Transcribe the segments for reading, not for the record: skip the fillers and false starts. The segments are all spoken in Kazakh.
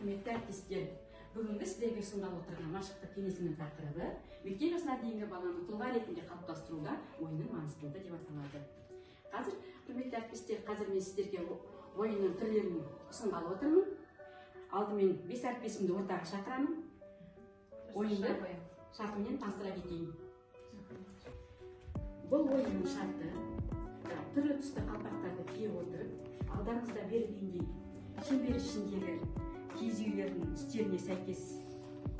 Құрметті әріптестер, бүгінгі сіздерге ұсынғалы отырған машықтық кеңесінің тақырыбы мектеп жасына дейінгі баланы тұлға ретінде қалыптастыруда ойынның маңыздылығы деп аталады. Қазір, құрметті әріптестер, мен сіздерге ойынның түрлерін ұсынғалы отырмын. Алдымен 5 әріптесімді ортаға шақырамын. Ойынды шартымен таныстыра кетейін. Бұл ойынның шарты түрлі түсті қалпақтарды кие отырып, алдарыңызда берілгендей шеңбер ішіндегі киіз үйлердің үстеріне сәйкес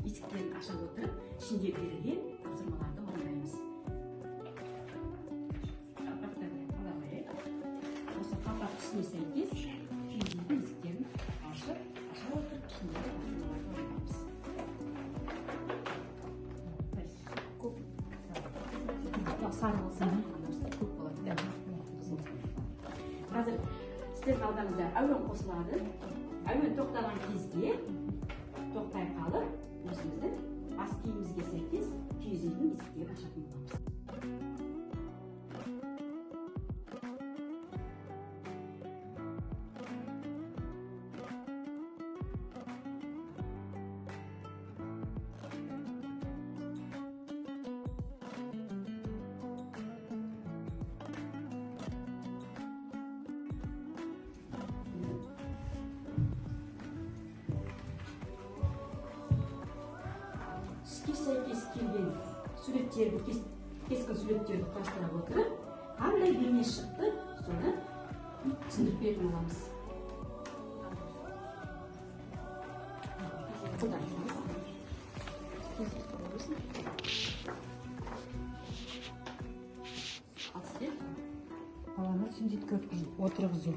есіктерін аша отырып, ішінде берілген тапсырмаларды орындаймыз. Қалпақтарды алайық. Осы қалпақ түсіне сәйкес киіз үйдің есіктерін аша отырып, ішіндегі тапсырмаларды орындаймыз. Сары болсын, көп болады. Қазір сіздердің алдарыңызда әуен қосылады. Әуен тоқтаған кезде тоқтай қалып, өзіміздің бас киімімізге сәйкес киіз үйдің есіктерін ашатын боламыз. Сәйкес келген суреттерді, кескен суреттерді құрастыра отырып, қандай бейне шықты, соны түсіндіріп беретін боламыз. Баланы сүндетке отырғызу.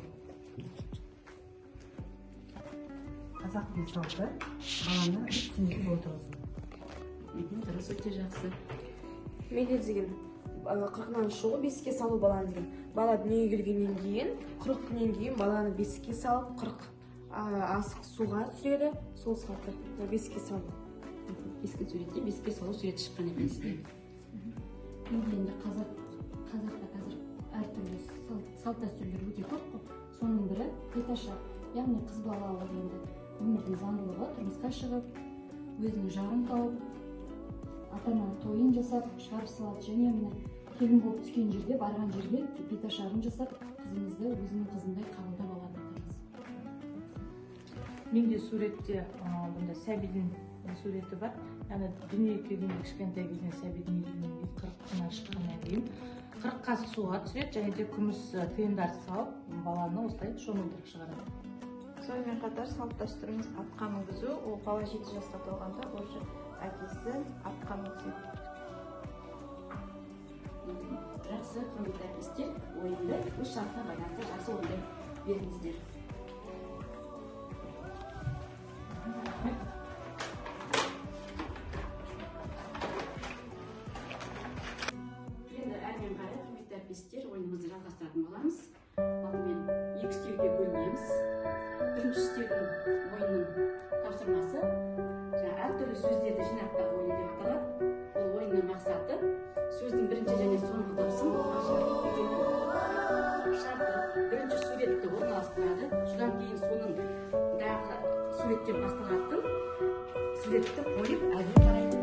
Қазақтың салты баланы сүндетке отырғызу. Дұрыс, өте жақсы. Менде деген 40-нан шығу бесікке салу баланы деген. Бала дүниеге келгеннен кейін 40 күннен кейін баланы бесікке салып 40 асық суға түсіреді, сол салты бесікке салу. Кескен суретте бесікке салу суреті шыққан екен сізде. Енді қазақта қазір әртүрлі салт дәстүрлер өте көп қой. Соның бірі беташа, яғни қыз бала енді өмірдің заңдылығы, тұрмысқа шығып, өзінің жарын тауып, ата-ана тойын жасап, шығарып салады, және міне келін болып түскен жерде, барған жерге беташарын жасап, қызымызды өзінің қызындай қабылдап алады. Менде суретте бұнда сәбидің суреті бар. Яғни дүниеге келгенде кішкентай кезінен сәбидің үйленген 40 күннен шыққаннан кейін 40 қасық суға түсіреді, және де күміс тиындар салып, баланы осылай шомылдырып шығарады. Сонымен қатар салт дәстүріміз атқа мінгізу, ол бала 7 жасқа толғанда уже әкесі атқа мінгізеді. Жақсы, құрметті әріптестер, ойынды өз шартына байланысты жақсы орындай беріңіздер. Енді әрмен қарай, құрметті әріптестер, ойынымызды жалғастыратын боламыз. Алдымен 2 үстелге бөлінеміз. Бірінші үстелдің ойынның тапсырмасы әртүрлі сөздерді жинақтап ойын деп аталады. Ол ойынның мақсаты сөздің бірінші және соңғы дыбысын шарты бірінші суретті орналастырады. Содан кейін соның суреттен басталатын суретті қойып әділ қарайды.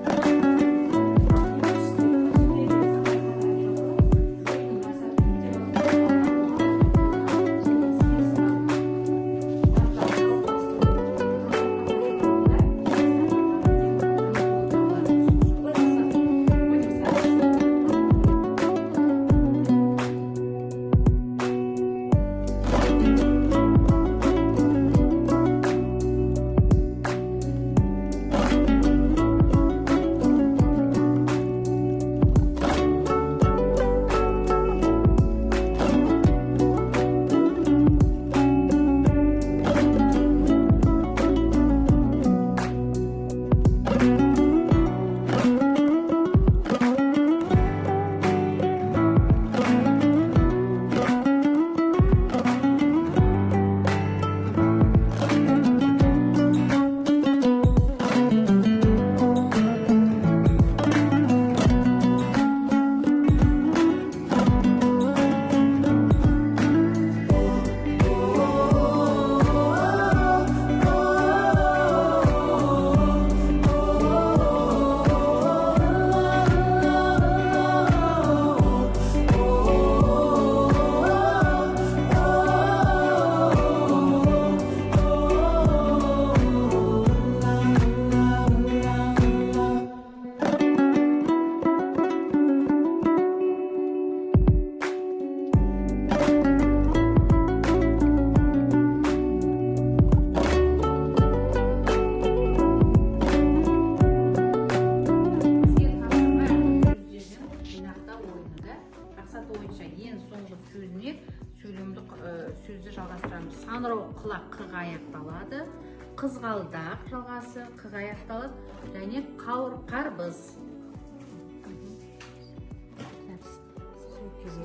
қызғалдақ жалғасы Қ-ға аяқталады және қарбыз.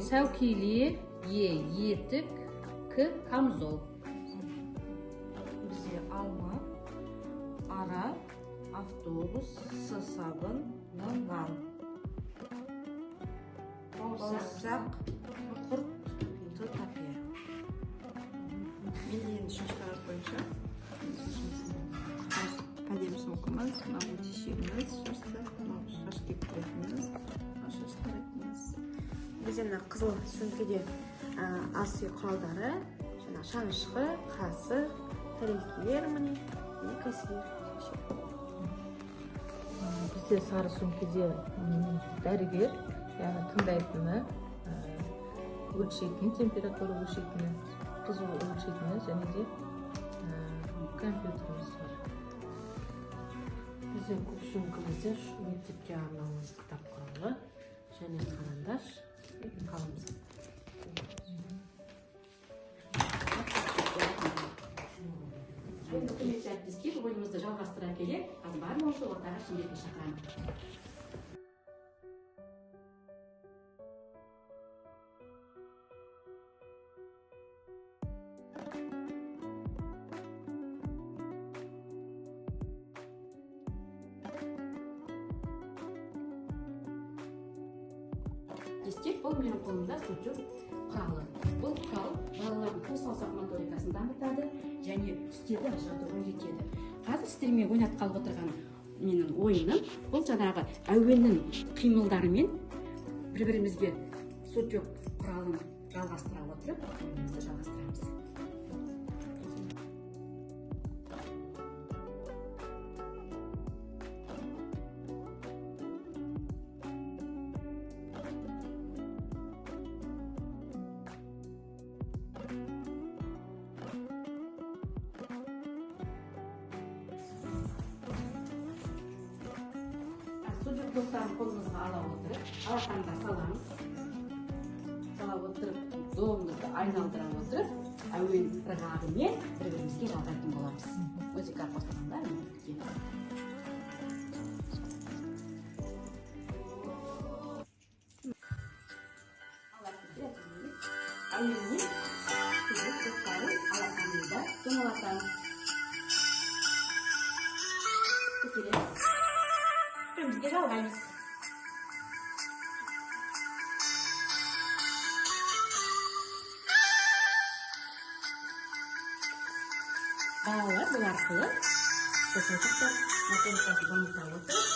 Сәукеле, етік, К камзол. Бізде алма, ара, автобус, сабын, нан. Бауырсақ, құрт, тапия. Мен енді үшінші тарап бойынша әдемі сумкамыз, мынау тешегіміз, шаш кеп тұратынымыз, шаш таратынымыз. Бізде мына қызыл сөмкеде ас үй құралдары, жаңа шанышқы, қасық, тәрелкелер міне, кәсібер. Бізде сары сөмкеде дәрігер, яғни тыңдайтыны, өлшейтін, температура өлшейтіні, қызу өлшейтіні және де компьютеріміз бар. Біздің көп сөмкемізде мектепке арналған кітап құралы және қарандаш, қаламыз. Енді құрметті әріптестер, ойымызды жалғастыра келе, барлығымызды ортаға шеңберге шақырамын. Бұл менің қолымда сутюг құралы. Бұл құрал балалардың қол саусақ моторикасын дамытады және үстелді ажыратуға үйретеді. Қазір сіздермен ойнатқалы отырған менің ойыным бұл жаңағы әуеннің қимылдарымен бір-бірімізге сутюг құралын жалғастыра отырып, ойынымызды жалғастырамыз. Достарын қолымызға ала отырып, алақанға саламыз. Сала отырып, домымызды айналдыра отырып, әуен ырғағымен бір-бірімізге жалғайтын боламыз. Музыка қосылғанда мен күтемін. Әуенмен достарын алақанымызда домалатамыз. Көтереміз. Бірімізге жалғаймыз. Балалар бұл арқылы қосылтықтар моторикасы дамыта отырып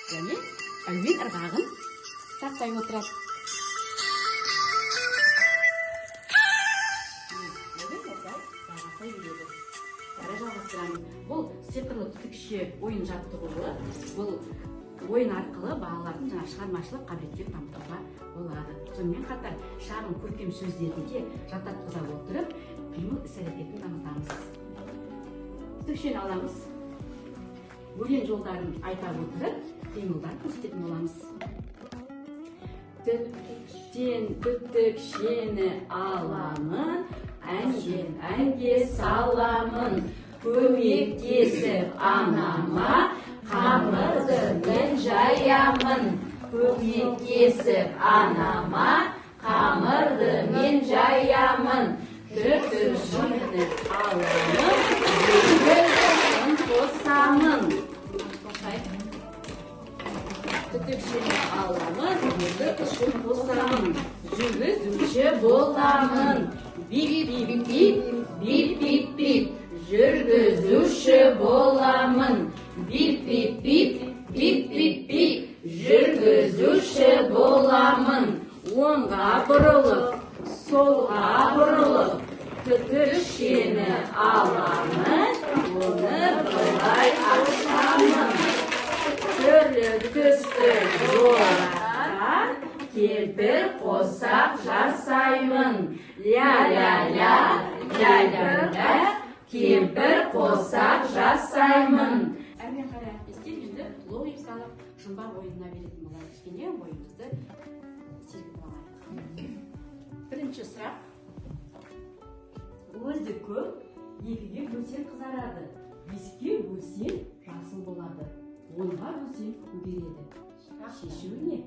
және әуен ырғағын сақтай отырады. Бұл сиқырлы түтікше ойын жаттығуы, бұл ойын арқылы балалардың жаңа шығармашылық қабілеттерін дамытуға болады. Сонымен қатар шағын көркем сөздерді де жаттатқыза отырып, қимыл іс-әрекетін дамытамыз. Түтікшені аламыз, өлең жолдарын айта отырып, қимылдарын көрсететін боламыз. Түтікшені аламын, әнге саламын, көмектесіп анама, қамырды мен жаямын. Көмектесіп анама, қамырды мен жаямын. Түтікшені аламын, жүргізушін қосамын. Түтікшені аламын, жүргізушін қосамын. Жүргізуші боламын. Бип-бип-бип, бип-бип-бип, жүргізуші боламын. Бип-бип-бип, бип-бип-бип, жүргізуші боламын. Оңға бұрылып, солға бұрылып, түтікшені аламын, оны былай ашамын. Түрлі түсті жолдарға кемпір қосақ жасаймын. Ля-ля-ля, ля-ля-ля, кемпір қосақ жасаймын. Әрмен қарай әріптестер, енді логика салып, жұмбақ ойынына беретін боламыз. Кішкене ойымызды Екінші сұрақ. Өзі көп, екіге бөлсең қызарады. Беске бөлсең жасыл болады. Онға бөлсең көгереді. Шешуі не?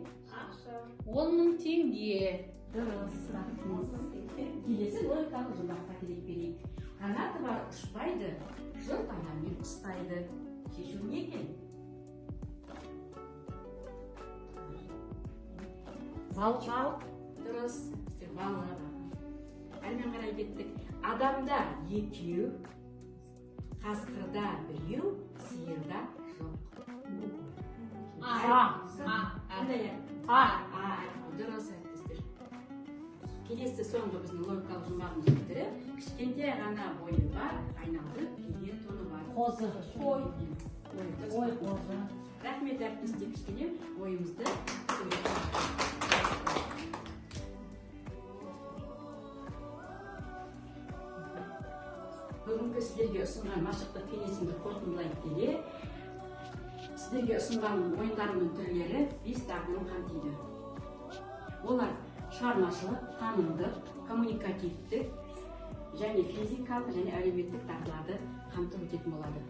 10.000 теңге. Дұрыс, рахмет. Келесі логикалық жұмбаққа келіп берейік. Қанаты бар ұшпайды, жұрт адаммен ұстайды. Шешуі не екен? Балық. Дұрыс, балығы. Әрмен қарай кеттік. Адамда екеу, қасқырда біреу, сиырда жоқ. Дұрыс айтыңыздар. Келесі соңғы біздің логикалық жұмбағымыздың түрі. Кішкентай ғана бойы бар, айналды киген тоны бар. Қозы. Қой. Ой, қозы. Рахмет әріптестер, кішкене ойымызды бүгінгі сіздерге ұсынған машықтық кеңесімді қорытындылай келе, сіздерге ұсынған ойындарымның түрлері 5 дағдыны қамтиды. Олар шығармашылық, танымдық, коммуникативтік және физикалық және әлеуметтік дағдыларды қамтып өтетін болады.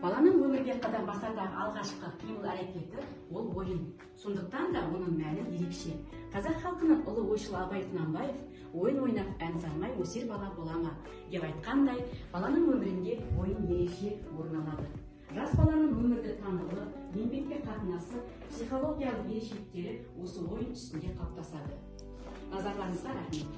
Баланың өмірге қадам басардағы алғашқы қимыл әрекеті ол ойын. Сондықтан да оның мәні ерекше. Қазақ халқының ұлы ойшыл Абай Құнанбаев ойын ойнап ән салмай өсер бала бола ма деп айтқандай, баланың өмірінде ойын ерекше орын алады. Жас баланың өмірді тануы, еңбекке қатынасы, психологиялық ерекшеліктері осы ойын үстінде қалыптасады. Назарларыңызға рахмет.